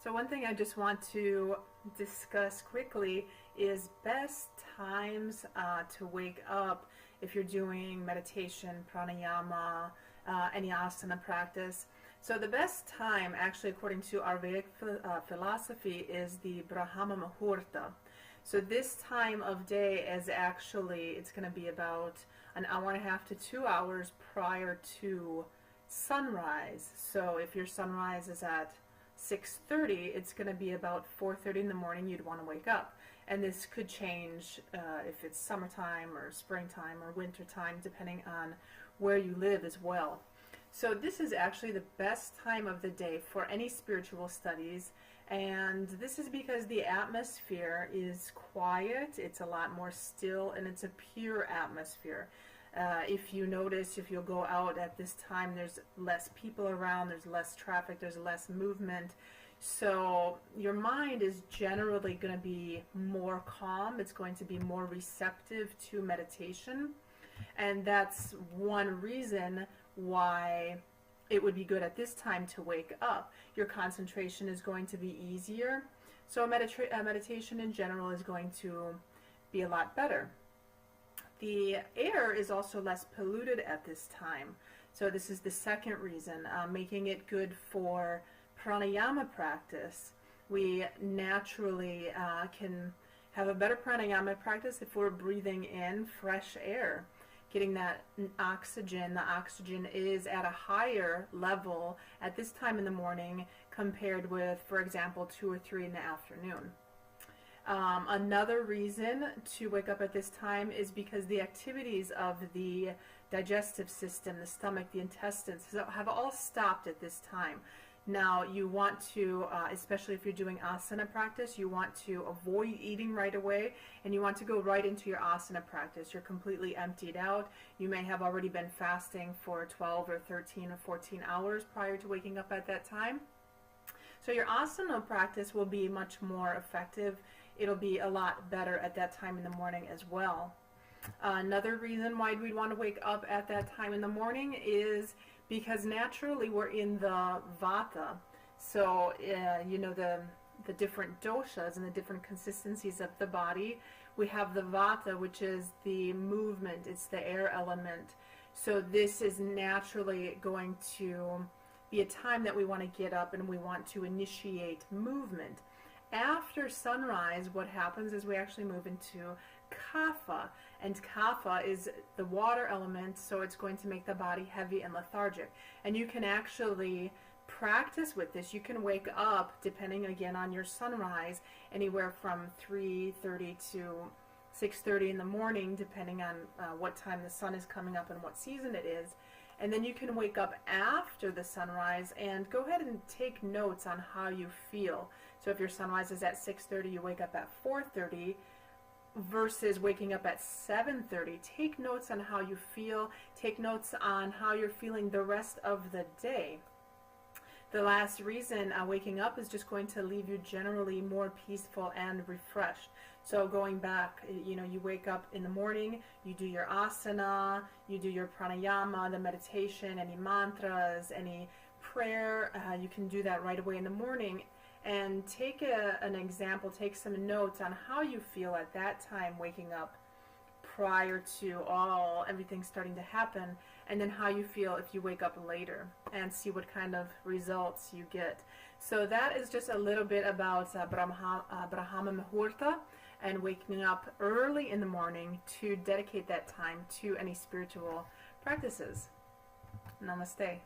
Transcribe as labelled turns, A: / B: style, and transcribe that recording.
A: So one thing I just want to discuss quickly is best times to wake up if you're doing meditation, pranayama, any asana practice. So the best time, actually, according to Ayurvedic philosophy, is the Brahma Muhurta. So this time of day is actually, it's going to be about an hour and a half to 2 hours prior to sunrise. So if your sunrise is at 6:30, it's going to be about 4:30 in the morning you'd want to wake up. And this could change if it's summertime or springtime or wintertime, depending on where you live as well. So this is actually the best time of the day for any spiritual studies, and this is because the atmosphere is quiet, it's a lot more still, and it's a pure atmosphere. If you notice, if you'll go out at this time, there's less people around, there's less traffic, there's less movement. So your mind is generally going to be more calm, it's going to be more receptive to meditation. And that's one reason why it would be good at this time to wake up. Your concentration is going to be easier. So meditation in general is going to be a lot better. The air is also less polluted at this time. So this is the second reason, making it good for pranayama practice. We naturally can have a better pranayama practice if we're breathing in fresh air. Getting that oxygen, the oxygen is at a higher level at this time in the morning compared with, for example, 2 or 3 in the afternoon. Another reason to wake up at this time is because the activities of the digestive system, the stomach, the intestines, have all stopped at this time. Now you want to, especially if you're doing asana practice, you want to avoid eating right away, and you want to go right into your asana practice. You're completely emptied out. You may have already been fasting for 12 or 13 or 14 hours prior to waking up at that time. So your asana practice will be much more effective. It'll be a lot better at that time in the morning as well. Another reason why we'd want to wake up at that time in the morning is because naturally we're in the VATA. So, you know, the different doshas and the different consistencies of the body. We have the VATA, which is the movement, it's the air element. So this is naturally going to be a time that we want to get up and we want to initiate movement. After sunrise, what happens is we actually move into KAPHA, and KAPHA is the water element, so it's going to make the body heavy and lethargic. And you can actually practice with this. You can wake up, depending again on your sunrise, anywhere from 3:30 to 6:30 in the morning, depending on what time the sun is coming up and what season it is. And then you can wake up after the sunrise and go ahead and take notes on how you feel. So if your sunrise is at 6:30, you wake up at 4:30 versus waking up at 7:30. Take notes on how you feel. Take notes on how you're feeling the rest of the day. The last reason waking up is just going to leave you generally more peaceful and refreshed. So going back, you know, you wake up in the morning, you do your asana, you do your pranayama, the meditation, any mantras, any prayer, you can do that right away in the morning. And take an example, take some notes on how you feel at that time waking up prior to everything starting to happen, and then how you feel if you wake up later, and see what kind of results you get. So that is just a little bit about Brahma Muhurta and waking up early in the morning to dedicate that time to any spiritual practices. Namaste.